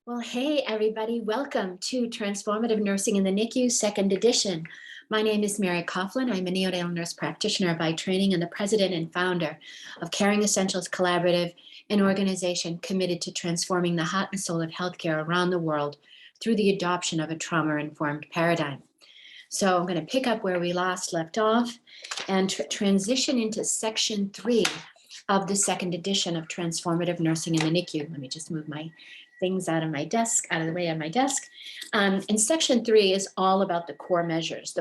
Well, hey, everybody. Welcome to Transformative Nursing in the NICU, second edition. My name is Mary Coughlin. I'm a neonatal nurse practitioner by training and the president and founder of Caring Essentials Collaborative, an organization committed to transforming the heart and soul of healthcare around the world through the adoption of a trauma-informed paradigm. So I'm going to pick up where we last left off and transition into section 3 of the second edition of Transformative Nursing in the NICU. Let me just move my things out of the way of my desk. And section 3 is all about the core measures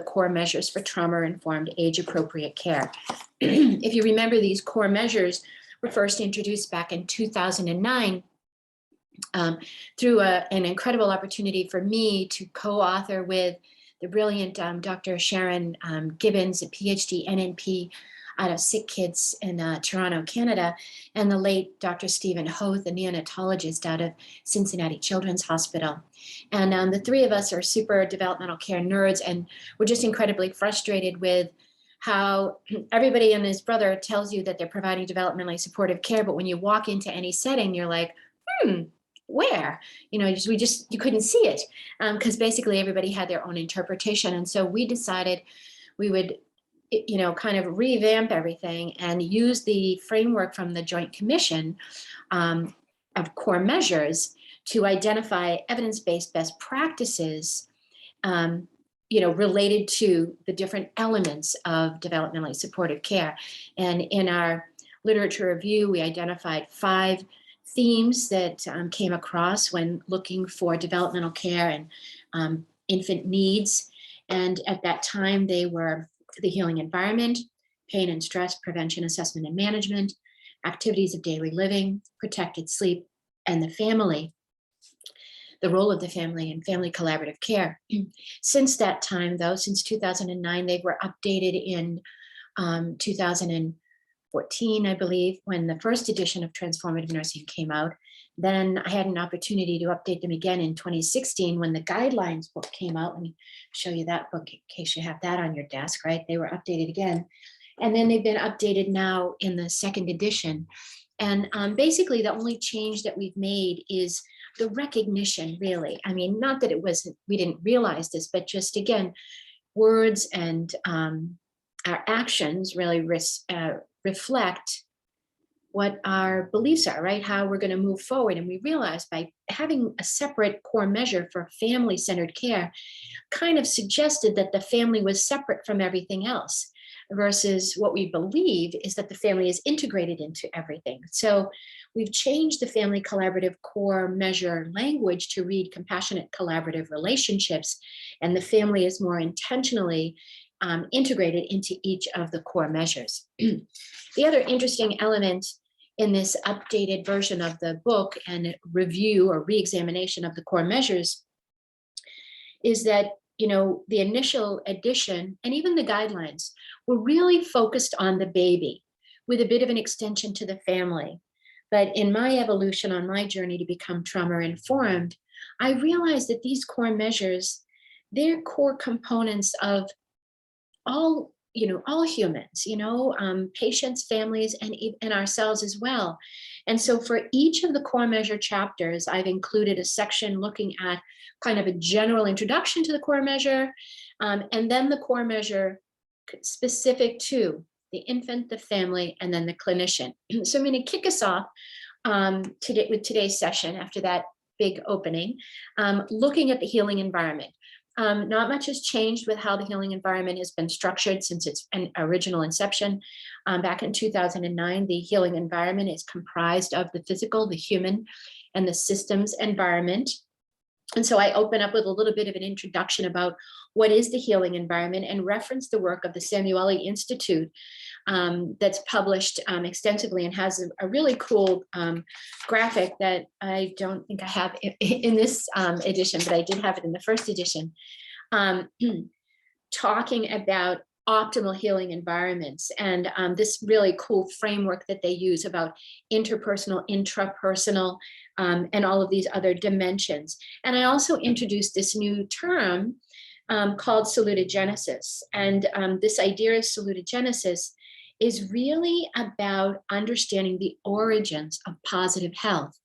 for trauma-informed, age-appropriate care. If you remember, these core measures were first introduced back in 2009 through an incredible opportunity for me to co-author with the brilliant Dr. Sharon Gibbons, a PhD NNP out of Sick Kids in Toronto, Canada, and the late Dr. Stephen Hoth, a neonatologist out of Cincinnati Children's Hospital. And the three of us are super developmental care nerds, and we're just incredibly frustrated with how everybody and his brother tells you that they're providing developmentally supportive care, but when you walk into any setting, you're like, where? You couldn't see it, because basically everybody had their own interpretation. And so we decided we would kind of revamp everything and use the framework from the Joint Commission of core measures to identify evidence-based best practices, related to the different elements of developmentally supportive care. And in our literature review, we identified 5 themes that came across when looking for developmental care and infant needs. And at that time, they were the healing environment, pain and stress prevention, assessment and management, activities of daily living, protected sleep, and the family, the role of the family and family collaborative care. Since that time, though, since 2009, they were updated in 2014, I believe, when the first edition of Transformative Nursing came out. Then I had an opportunity to update them again in 2016 when the guidelines book came out. Let me show you that book in case you have that on your desk, right? They were updated again. And then they've been updated now in the second edition. And basically the only change that we've made is the recognition, really. I mean, not that we didn't realize this, but just again, words and our actions really reflect what our beliefs are, right? How we're going to move forward. And we realized by having a separate core measure for family-centered care kind of suggested that the family was separate from everything else, versus what we believe is that the family is integrated into everything. So we've changed the family collaborative core measure language to read compassionate collaborative relationships, and the family is more intentionally integrated into each of the core measures. The other interesting element in this updated version of the book and review or re-examination of the core measures is that, the initial edition and even the guidelines were really focused on the baby with a bit of an extension to the family. But in my evolution, on my journey to become trauma-informed, I realized that these core measures, they're core components of all humans, patients, families, and ourselves as well. And so for each of the core measure chapters, I've included a section looking at kind of a general introduction to the core measure, and then the core measure specific to the infant, the family, and then the clinician. So I'm going to kick us off today with today's session after that big opening, looking at the healing environment. Not much has changed with how the healing environment has been structured since its original inception. Back in 2009, the healing environment is comprised of the physical, the human, and the systems environment. And so I open up with a little bit of an introduction about what is the healing environment and reference the work of the Samueli Institute that's published extensively and has a really cool graphic that I don't think I have in this edition, but I did have it in the first edition, talking about optimal healing environments and this really cool framework that they use about interpersonal, intrapersonal, and all of these other dimensions. And I also introduced this new term called salutogenesis. And this idea of salutogenesis is really about understanding the origins of positive health,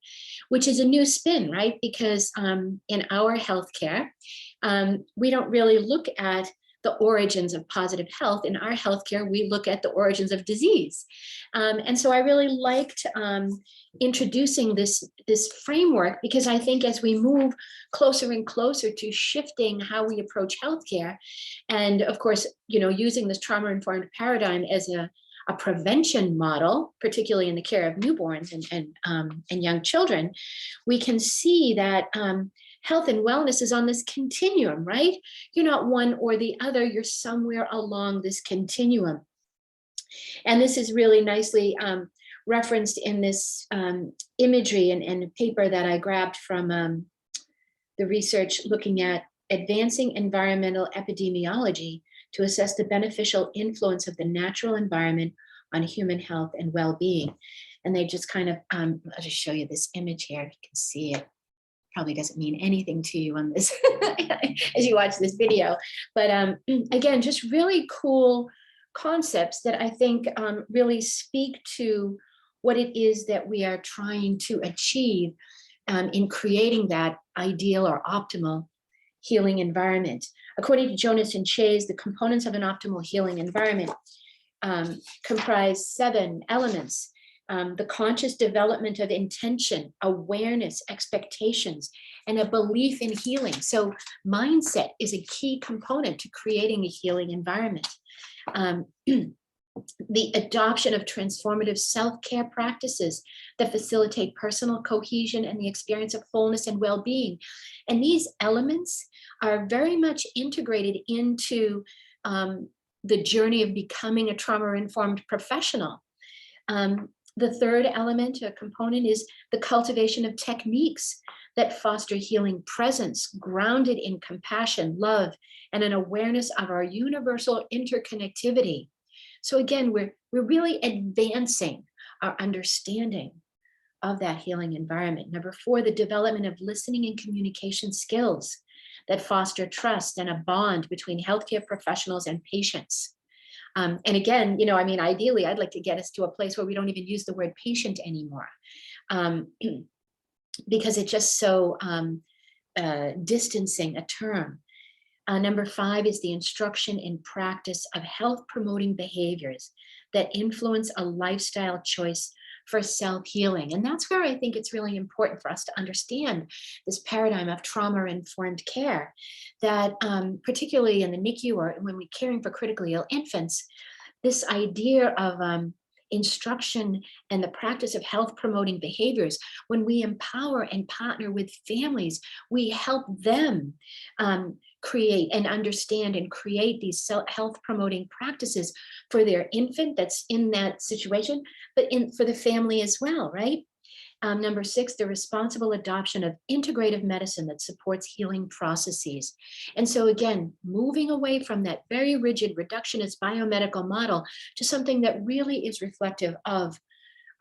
which is a new spin, right? Because in our healthcare, we don't really look at the origins of positive health. In our healthcare, we look at the origins of disease. And so I really liked introducing this framework, because I think as we move closer and closer to shifting how we approach healthcare, and of course, using this trauma-informed paradigm as a prevention model, particularly in the care of newborns and young children, we can see that health and wellness is on this continuum, right? You're not one or the other, you're somewhere along this continuum. And this is really nicely referenced in this imagery and a paper that I grabbed from the research looking at advancing environmental epidemiology to assess the beneficial influence of the natural environment on human health and well-being. And they just kind of, I'll just show you this image here, if you can see it. Probably doesn't mean anything to you on this as you watch this video. But again, just really cool concepts that I think really speak to what it is that we are trying to achieve in creating that ideal or optimal healing environment. According to Jonas and Chase, the components of an optimal healing environment comprise 7 elements. The conscious development of intention, awareness, expectations, and a belief in healing. So mindset is a key component to creating a healing environment. The adoption of transformative self-care practices that facilitate personal cohesion and the experience of wholeness and well-being. And these elements are very much integrated into the journey of becoming a trauma-informed professional. The third element, a component, is the cultivation of techniques that foster healing presence, grounded in compassion, love, and an awareness of our universal interconnectivity. So again, we're really advancing our understanding of that healing environment. Number 4, the development of listening and communication skills that foster trust and a bond between healthcare professionals and patients. And again, ideally, I'd like to get us to a place where we don't even use the word patient anymore, because it's just so distancing a term. Number 5 is the instruction and practice of health promoting behaviors that influence a lifestyle choice for self-healing. And that's where I think it's really important for us to understand this paradigm of trauma-informed care, that particularly in the NICU or when we're caring for critically ill infants, this idea of instruction and the practice of health promoting behaviors, when we empower and partner with families, we help them create and understand and create these health promoting practices for their infant that's in that situation, but for the family as well, right? Number 6, the responsible adoption of integrative medicine that supports healing processes. And so again, moving away from that very rigid reductionist biomedical model to something that really is reflective of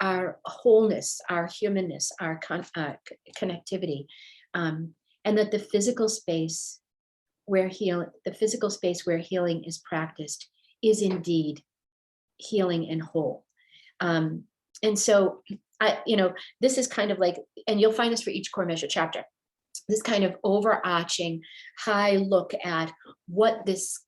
our wholeness, our humanness, our connectivity, and that the physical space where healing is practiced is indeed healing and whole. And so this is kind of like, and you'll find this for each core measure chapter, this kind of overarching high look at what this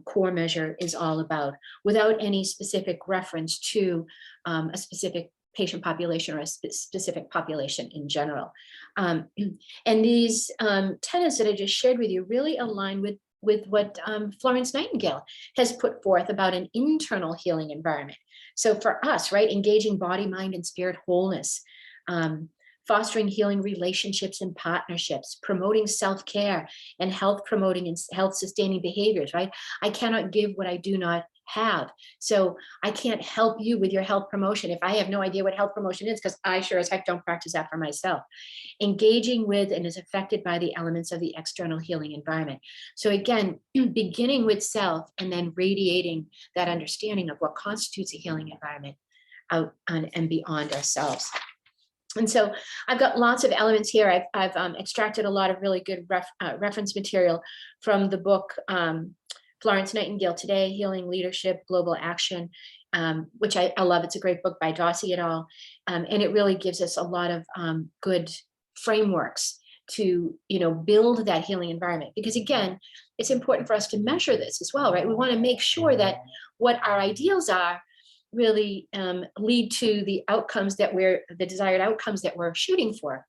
core measure is all about, without any specific reference to a specific patient population or a specific population in general. And these tenets that I just shared with you really align with what Florence Nightingale has put forth about an internal healing environment. So for us, right, engaging body, mind, and spirit wholeness, fostering healing relationships and partnerships, promoting self-care and health promoting and health sustaining behaviors, right? I cannot give what I do not have. So I can't help you with your health promotion if I have no idea what health promotion is, because I sure as heck don't practice that for myself. Engaging with and is affected by the elements of the external healing environment. So again, beginning with self and then radiating that understanding of what constitutes a healing environment out on and beyond ourselves. And so I've got lots of elements here. I've extracted a lot of really good reference material from the book Florence Nightingale Today, Healing Leadership, Global Action. which I love. It's a great book by Dawsey et al. And it really gives us a lot of good frameworks to, build that healing environment. Because again, it's important for us to measure this as well, right? We want to make sure that what our ideals are really lead to the outcomes the desired outcomes that we're shooting for.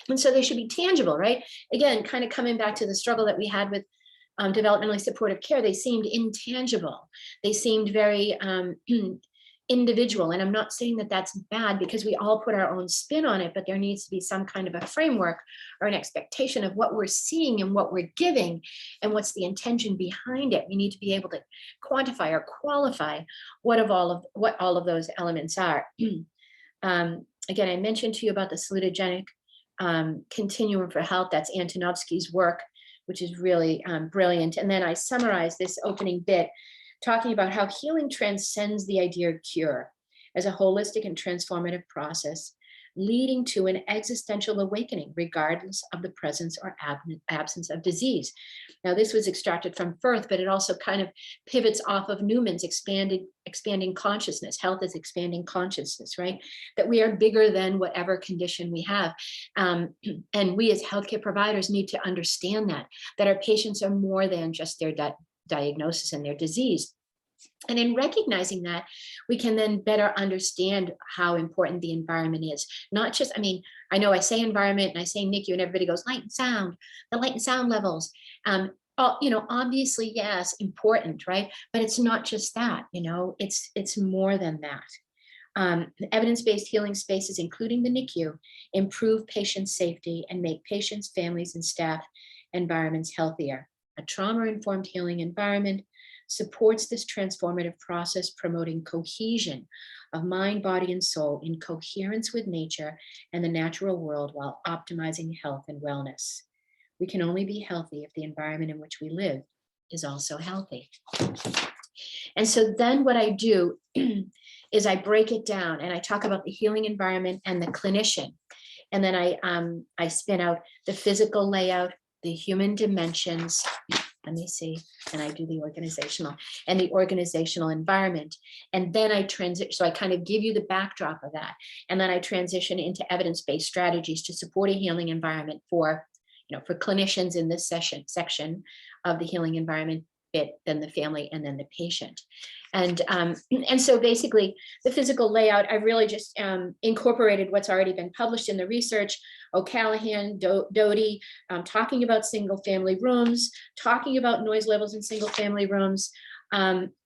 And so they should be tangible, right? Again, kind of coming back to the struggle that we had with developmentally supportive care, they seemed intangible. They seemed very individual. And I'm not saying that that's bad, because we all put our own spin on it, but there needs to be some kind of a framework or an expectation of what we're seeing and what we're giving and what's the intention behind it. We need to be able to quantify or qualify what all of those elements are. Again, I mentioned to you about the salutogenic continuum for health. That's Antonovsky's work, which is really brilliant. And then I summarize this opening bit talking about how healing transcends the idea of cure as a holistic and transformative process, leading to an existential awakening, regardless of the presence or absence of disease. Now, this was extracted from Firth, but it also kind of pivots off of Newman's expanding consciousness. Health is expanding consciousness, right? That we are bigger than whatever condition we have. And we as healthcare providers need to understand that our patients are more than just their diagnosis and their disease. And in recognizing that, we can then better understand how important the environment is. Not just, I know I say environment and I say NICU and everybody goes light and sound, the light and sound levels. Obviously, yes, important, right? But it's not just that, it's more than that. Evidence-based healing spaces, including the NICU, improve patient safety and make patients, families, and staff environments healthier. A trauma-informed healing environment supports this transformative process, promoting cohesion of mind, body, and soul in coherence with nature and the natural world while optimizing health and wellness. We can only be healthy if the environment in which we live is also healthy. And so then what I do is I break it down and I talk about the healing environment and the clinician. And then I spin out the physical layout, the human dimensions, let me see, and I do the organizational environment. And then I transition, so I kind of give you the backdrop of that. And then I transition into evidence-based strategies to support a healing environment for clinicians in this section of the healing environment bit, then the family, and then the patient. And so basically the physical layout, I really just incorporated what's already been published in the research. O'Callaghan, Doty, talking about single family rooms, talking about noise levels in single family rooms.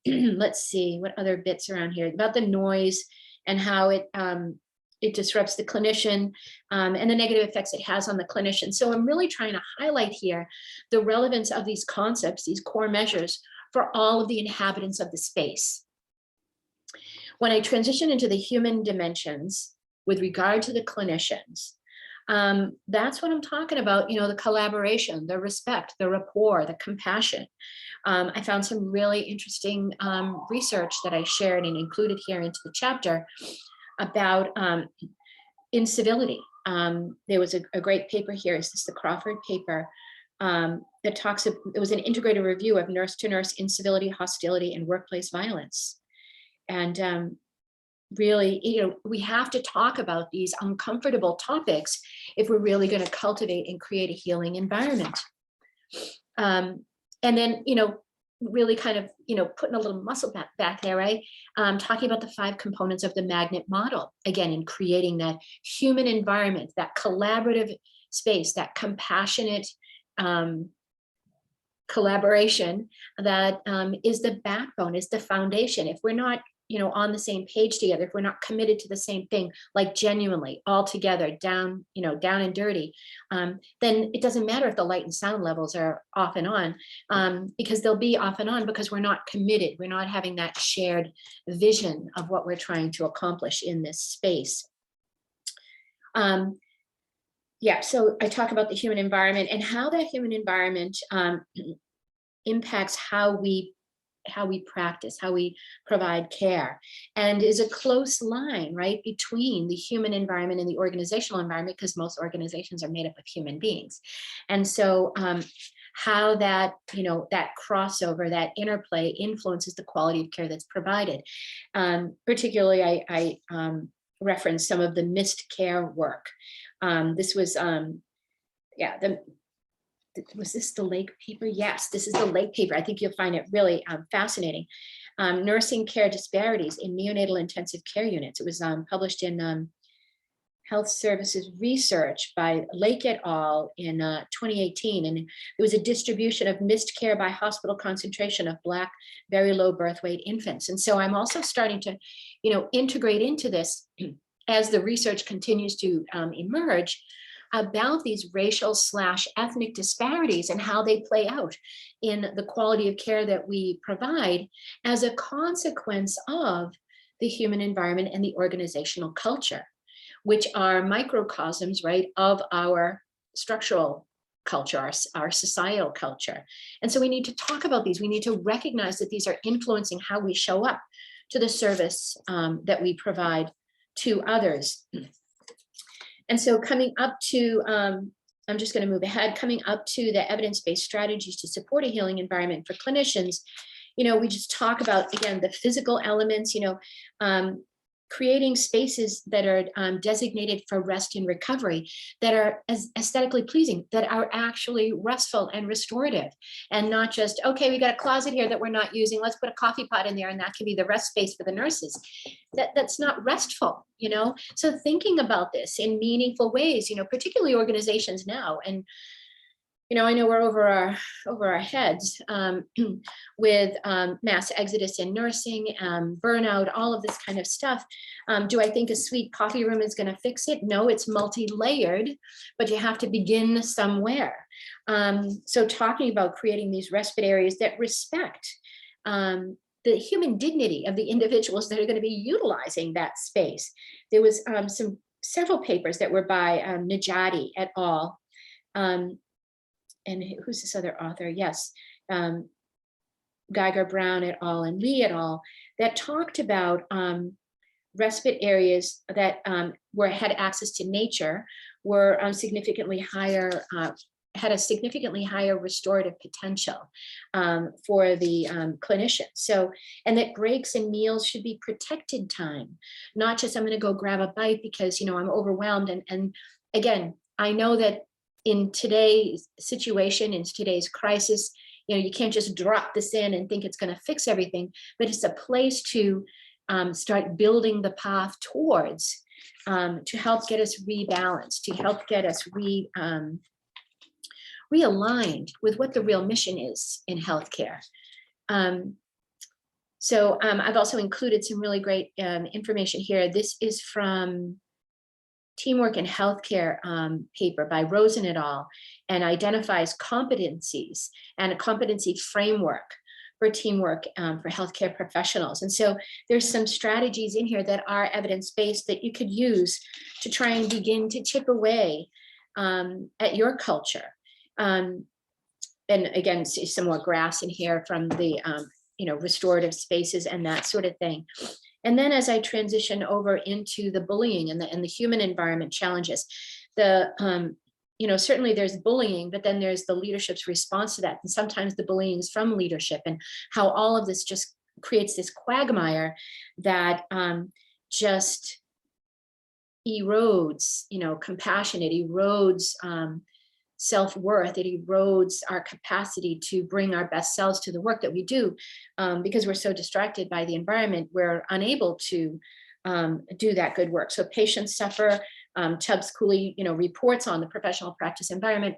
Let's see what other bits around here about the noise and how it disrupts the clinician and the negative effects it has on the clinician. So I'm really trying to highlight here the relevance of these concepts, these core measures, for all of the inhabitants of the space. When I transition into the human dimensions with regard to the clinicians, that's what I'm talking about, the collaboration, the respect, the rapport, the compassion. I found some really interesting research that I shared and included here into the chapter about incivility. There was a great paper here. Is this the Crawford paper? That talks, it was an integrated review of nurse-to-nurse incivility, hostility, and workplace violence. And really, we have to talk about these uncomfortable topics if we're really going to cultivate and create a healing environment. And then, really kind of, putting a little muscle back there, right? Talking about the 5 components of the magnet model, again, in creating that human environment, that collaborative space, that compassionate collaboration that is the backbone, is the foundation. If we're not, on the same page together, if we're not committed to the same thing, like genuinely all together, down and dirty, then it doesn't matter if the light and sound levels are off and on, because they'll be off and on because we're not committed. We're not having that shared vision of what we're trying to accomplish in this space. Yeah, so I talk about the human environment and how that human environment impacts how we practice, how we provide care, and is a close line, right, between the human environment and the organizational environment, because most organizations are made up of human beings. And so how that, that crossover, that interplay influences the quality of care that's provided. Particularly, I referenced some of the missed care work. This was, was this the Lake paper? Yes, this is the Lake paper. I think you'll find it really fascinating. Nursing care disparities in neonatal intensive care units. It was published in Health Services Research by Lake et al. In 2018. And it was a distribution of missed care by hospital concentration of Black, very low birth weight infants. And so I'm also starting to, integrate into this as the research continues to emerge about these racial/ethnic disparities and how they play out in the quality of care that we provide as a consequence of the human environment and the organizational culture, which are microcosms, right, of our structural culture, our societal culture. And so we need to talk about these. We need to recognize that these are influencing how we show up to the service that we provide to others. And so coming up to, I'm just going to move ahead, coming up to the evidence-based strategies to support a healing environment for clinicians, we just talk about, again, the physical elements, creating spaces that are designated for rest and recovery, that are as aesthetically pleasing, that are actually restful and restorative, and not just, okay, we got a closet here that we're not using, let's put a coffee pot in there and that can be the rest space for the nurses. That's not restful, So thinking about this in meaningful ways, particularly organizations now, and I know we're over our heads with mass exodus in nursing, burnout, all of this kind of stuff. Do I think a sweet coffee room is going to fix it? No, it's multi-layered, but you have to begin somewhere. So talking about creating these respite areas that respect the human dignity of the individuals that are going to be utilizing that space. There was several papers that were by Najati et al. And who's this other author? Yes, Geiger, Brown et al. And Lee et al. That talked about respite areas that had access to nature, were significantly higher, had a significantly higher restorative potential for the clinician. So, and that breaks and meals should be protected time, not just I'm going to go grab a bite because I'm overwhelmed. And again, I know that in today's situation, in today's crisis, you can't just drop this in and think it's going to fix everything, but it's a place to start building the path towards, to help get us rebalanced, to help get us realigned with what the real mission is in healthcare. So I've also included some really great information here. This is from Teamwork in Healthcare paper by Rosen et al. And identifies competencies and a competency framework for teamwork for healthcare professionals. And so there's some strategies in here that are evidence-based that you could use to try and begin to chip away at your culture. And again, see some more graphs in here from the restorative spaces and that sort of thing. And then as I transition over into the bullying and the human environment challenges, certainly there's bullying, but then there's the leadership's response to that. And sometimes the bullying is from leadership, and how all of this just creates this quagmire that just erodes, compassion, it erodes self-worth, it erodes our capacity to bring our best selves to the work that we do, because we're so distracted by the environment, we're unable to do that good work. So patients suffer. Tubbs Cooley, reports on the professional practice environment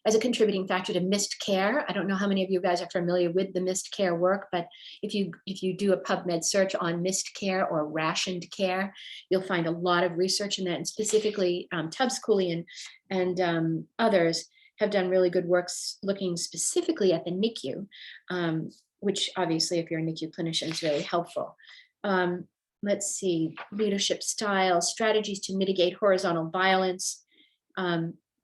as a contributing factor to missed care. I don't know how many of you guys are familiar with the missed care work, but if you do a PubMed search on missed care or rationed care, you'll find a lot of research in that. And specifically, Tubbs Cooley and others have done really good works looking specifically at the NICU, which obviously, if you're a NICU clinician, is really helpful. Let's see, leadership style, strategies to mitigate horizontal violence.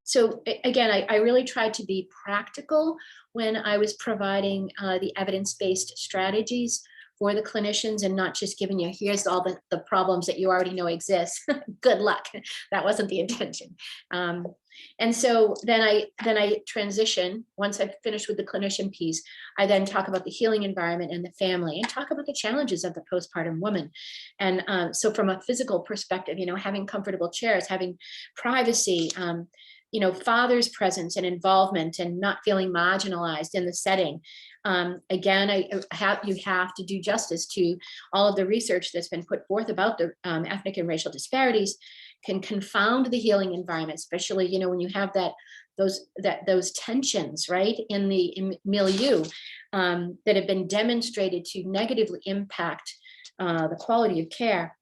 So again, I really tried to be practical when I was providing the evidence-based strategies for the clinicians and not just giving you, here's all the problems that you already know exist. Good luck. That wasn't the intention. And so then I transition, once I've finished with the clinician piece, I then talk about the healing environment and the family, and talk about the challenges of the postpartum woman. And so from a physical perspective, having comfortable chairs, having privacy, father's presence and involvement, and not feeling marginalized in the setting. Again, you have to do justice to all of the research that's been put forth about the ethnic and racial disparities can confound the healing environment, especially, when you have those tensions, right, in the milieu that have been demonstrated to negatively impact the quality of care.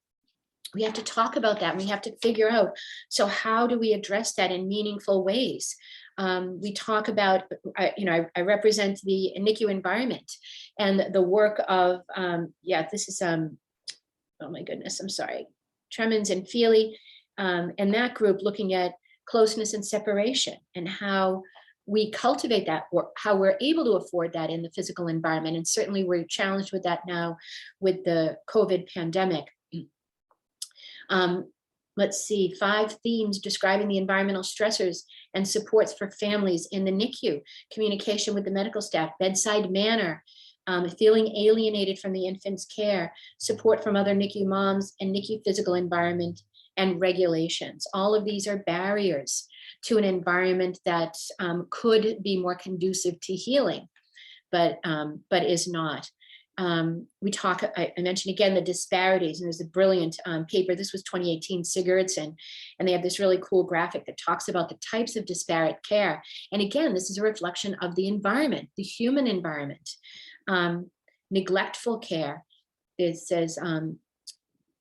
We have to talk about that. We have to figure out, so how do we address that in meaningful ways? We talk about, I represent the NICU environment and the work of, this is, oh my goodness, I'm sorry, Tremens and Feely, and that group looking at closeness and separation and how we cultivate that, or how we're able to afford that in the physical environment. And certainly we're challenged with that now with the COVID pandemic. Let's see, 5 themes describing the environmental stressors and supports for families in the NICU: communication with the medical staff, bedside manner, feeling alienated from the infant's care, support from other NICU moms, and NICU physical environment and regulations. All of these are barriers to an environment that could be more conducive to healing, but is not. We talk, I mentioned again, the disparities, and there's a brilliant paper, this was 2018, Sigurdsson, and they have this really cool graphic that talks about the types of disparate care. And again, this is a reflection of the environment, the human environment. Neglectful care, it says,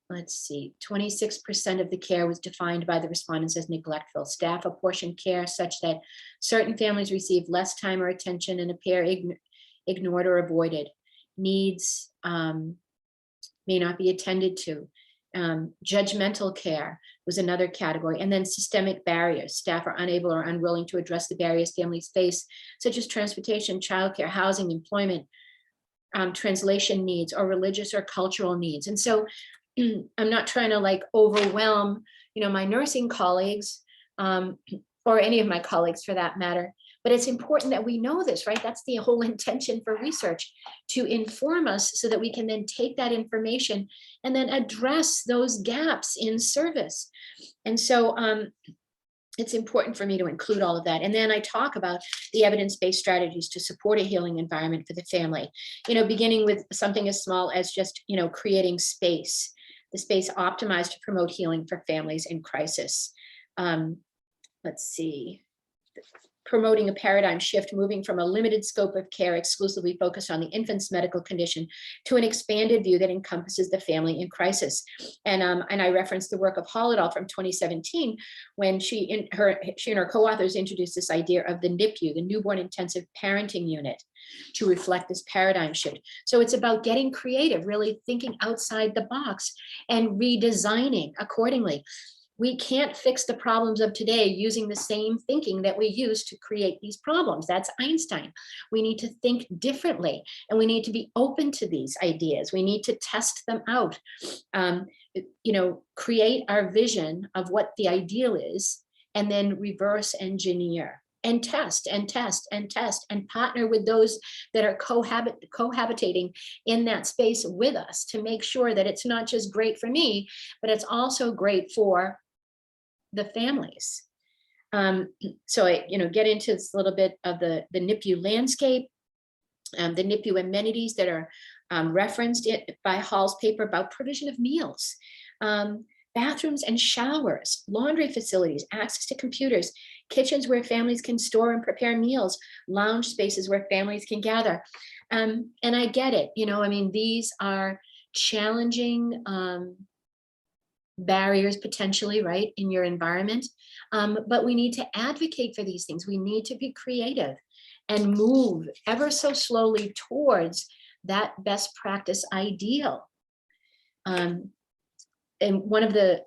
let's see, 26% of the care was defined by the respondents as neglectful. Staff apportioned care such that certain families receive less time or attention and appear ignored or avoided. Needs may not be attended to. Judgmental care was another category. And then systemic barriers. Staff are unable or unwilling to address the barriers families face, such as transportation, childcare, housing, employment, translation needs, or religious or cultural needs. And so I'm not trying to overwhelm, my nursing colleagues, or any of my colleagues for that matter. But it's important that we know this, right? That's the whole intention for research, to inform us so that we can then take that information and then address those gaps in service. And so it's important for me to include all of that. And then I talk about the evidence-based strategies to support a healing environment for the family, beginning with something as small as just, creating space, the space optimized to promote healing for families in crisis. Let's see. Promoting a paradigm shift, moving from a limited scope of care exclusively focused on the infant's medical condition to an expanded view that encompasses the family in crisis. And I referenced the work of Hostility from 2017, when she and her co-authors introduced this idea of the NIPU, the Newborn Intensive Parenting Unit, to reflect this paradigm shift. So it's about getting creative, really thinking outside the box and redesigning accordingly. We can't fix the problems of today using the same thinking that we used to create these problems. That's Einstein. We need to think differently, and we need to be open to these ideas. We need to test them out, create our vision of what the ideal is, and then reverse engineer and test and test and test and partner with those that are cohabitating in that space with us to make sure that it's not just great for me, but it's also great for the families. So I, get into this little bit of the NIPU landscape, the NIPU amenities that are referenced by Hall's paper about provision of meals, bathrooms and showers, laundry facilities, access to computers, kitchens where families can store and prepare meals, lounge spaces where families can gather. And I get it, these are challenging barriers potentially, right, in your environment. But we need to advocate for these things. We need to be creative and move ever so slowly towards that best practice ideal. And one of the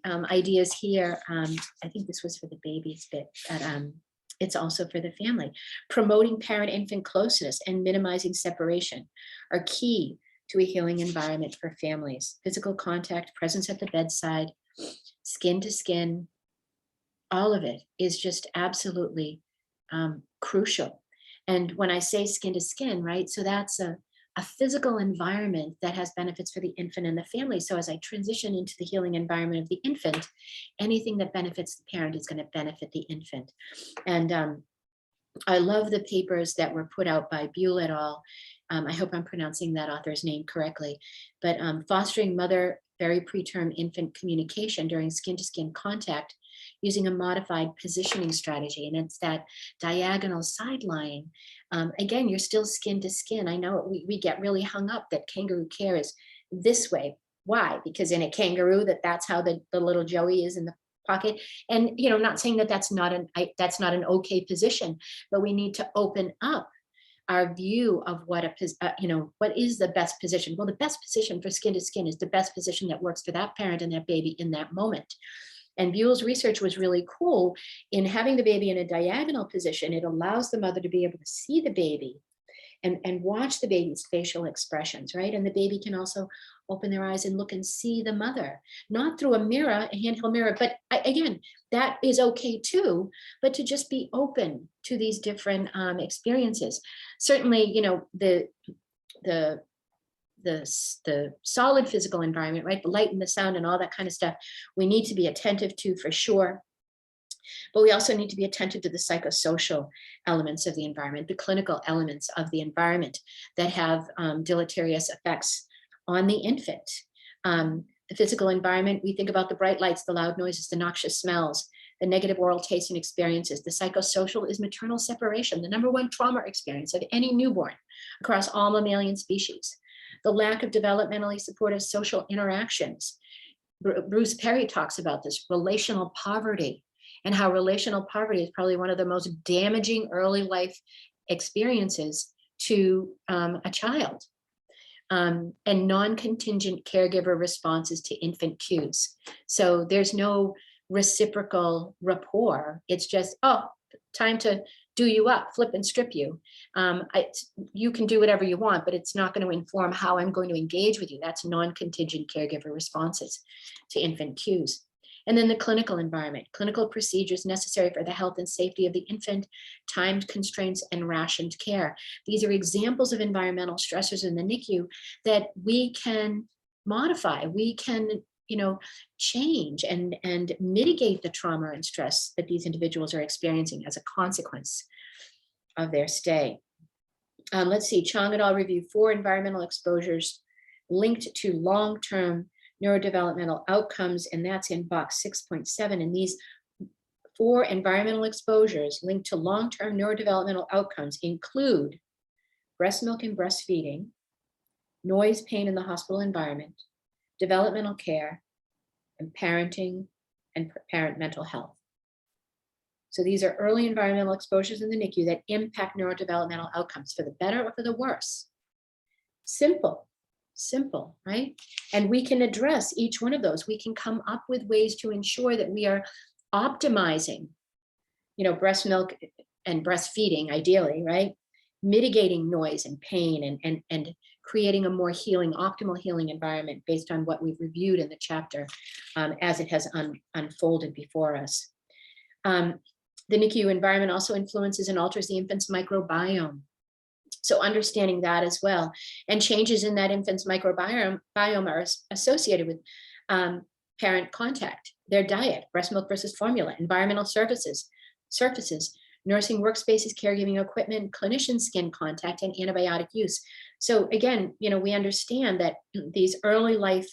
ideas here, I think this was for the babies bit, but it's also for the family. Promoting parent-infant closeness and minimizing separation are key to a healing environment for families. Physical contact, presence at the bedside, skin to skin, all of it is just absolutely crucial. And when I say skin to skin, right, so that's a physical environment that has benefits for the infant and the family. So as I transition into the healing environment of the infant, anything that benefits the parent is going to benefit the infant. And I love the papers that were put out by Buell et al. I hope I'm pronouncing that author's name correctly, but fostering mother very preterm infant communication during skin-to-skin contact using a modified positioning strategy. And it's that diagonal side lying. Again, you're still skin to skin. I know we get really hung up that kangaroo care is this way. Why? Because in a kangaroo, that's how the little Joey is in the pocket. And, you know, not saying that that's not an okay position, but we need to open up our view of what what is the best position. Well, the best position for skin to skin is the best position that works for that parent and that baby in that moment. And Buell's research was really cool in having the baby in a diagonal position. It allows the mother to be able to see the baby and watch the baby's facial expressions, right? And the baby can also open their eyes and look and see the mother, not through a mirror, a handheld mirror, but again, that is okay too, but to just be open to these different experiences. Certainly, you know, the solid physical environment, right? The light and the sound and all that kind of stuff, we need to be attentive to for sure. But we also need to be attentive to the psychosocial elements of the environment, the clinical elements of the environment that have deleterious effects on the infant. The physical environment, we think about the bright lights, the loud noises, the noxious smells, the negative oral tastes and experiences. The psychosocial is maternal separation, the #1 trauma experience of any newborn across all mammalian species. The lack of developmentally supportive social interactions. Bruce Perry talks about this, relational poverty, and how relational poverty is probably one of the most damaging early life experiences to a child. And non-contingent caregiver responses to infant cues. So there's no reciprocal rapport. It's just, oh, time to do you up, flip and strip you. You can do whatever you want, but it's not going to inform how I'm going to engage with you. That's non-contingent caregiver responses to infant cues. And then the clinical environment, clinical procedures necessary for the health and safety of the infant, timed constraints, and rationed care. These are examples of environmental stressors in the NICU that we can modify. We can, you know, change and mitigate the trauma and stress that these individuals are experiencing as a consequence of their stay. Let's see, Chong et al. Review 4 environmental exposures linked to long-term neurodevelopmental outcomes, and that's in box 6.7. And these 4 environmental exposures linked to long-term neurodevelopmental outcomes include breast milk and breastfeeding, noise, pain in the hospital environment, developmental care, and parenting and parent mental health. So these are early environmental exposures in the NICU that impact neurodevelopmental outcomes for the better or for the worse. Simple, right? And we can address each one of those. We can come up with ways to ensure that we are optimizing, you know, breast milk and breastfeeding, ideally, right? Mitigating noise and pain and creating a more healing, optimal healing environment based on what we've reviewed in the chapter as it has unfolded before us. The NICU environment also influences and alters the infant's microbiome. So understanding that as well, and changes in that infant's microbiome are associated with parent contact, their diet, breast milk versus formula, environmental surfaces, nursing workspaces, caregiving equipment, clinician skin contact, and antibiotic use. So again, you know, we understand that these early life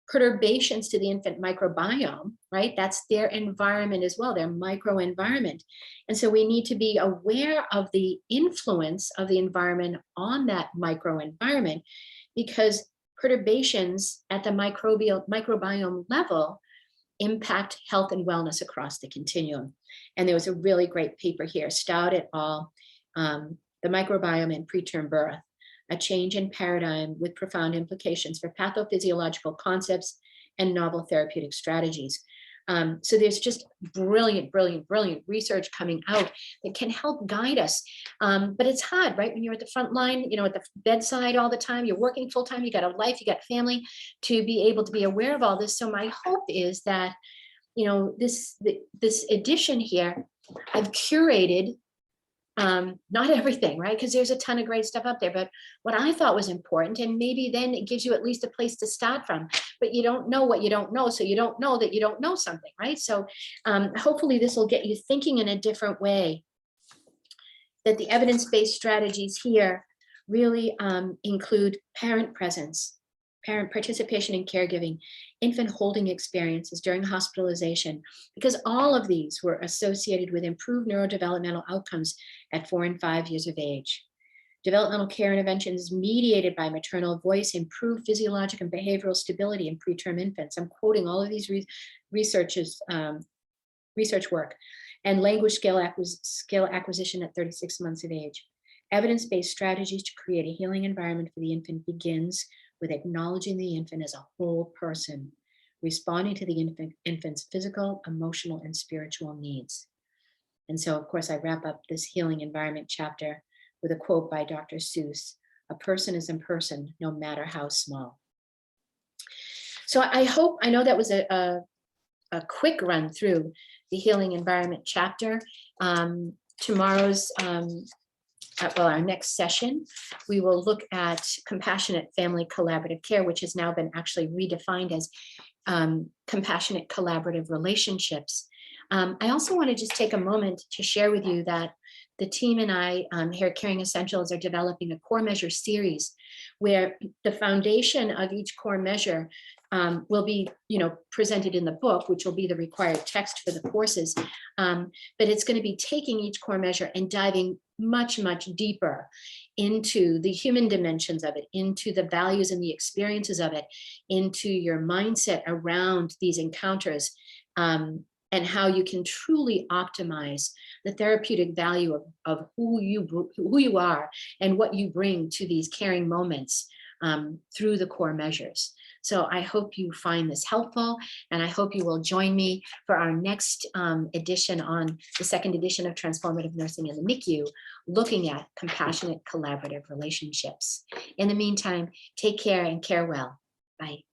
perturbations to the infant microbiome, right? That's their environment as well, their microenvironment. And so we need to be aware of the influence of the environment on that microenvironment, because perturbations at the microbiome level impact health and wellness across the continuum. And there was a really great paper here, Stout et al., the microbiome in preterm birth, a change in paradigm with profound implications for pathophysiological concepts and novel therapeutic strategies. So there's just brilliant, brilliant, brilliant research coming out that can help guide us. But it's hard, right? When you're at the front line, at the bedside all the time, you're working full time, you got a life, you got family, to be able to be aware of all this. So my hope is that, this edition here, I've curated, not everything, right? Because there's a ton of great stuff out there, but what I thought was important, and maybe then it gives you at least a place to start from, but you don't know what you don't know. So you don't know that you don't know something, right? So hopefully this will get you thinking in a different way, that the evidence-based strategies here really include parent presence, parent participation in caregiving, infant holding experiences during hospitalization, because all of these were associated with improved neurodevelopmental outcomes at 4 and 5 years of age. Developmental care interventions mediated by maternal voice improved physiologic and behavioral stability in preterm infants. I'm quoting all of these research work, and language skill acquisition at 36 months of age. Evidence-based strategies to create a healing environment for the infant begins with acknowledging the infant as a whole person, responding to the infant's physical, emotional, and spiritual needs. And so, of course, I wrap up this healing environment chapter with a quote by Dr. Seuss: "A person is a person, no matter how small." So I know that was a quick run through the healing environment chapter. Tomorrow's, our next session, we will look at compassionate family collaborative care, which has now been actually redefined as compassionate collaborative relationships. I also want to just take a moment to share with you that the team and I here at Caring Essentials are developing a core measure series, where the foundation of each core measure will be, presented in the book, which will be the required text for the courses. But it's going to be taking each core measure and diving much, much deeper into the human dimensions of it, into the values and the experiences of it, into your mindset around these encounters, and how you can truly optimize the therapeutic value of who you are and what you bring to these caring moments through the core measures. So I hope you find this helpful, and I hope you will join me for our next edition, on the second edition of Transformative Nursing in the NICU, looking at compassionate collaborative relationships. In the meantime, take care and care well. Bye.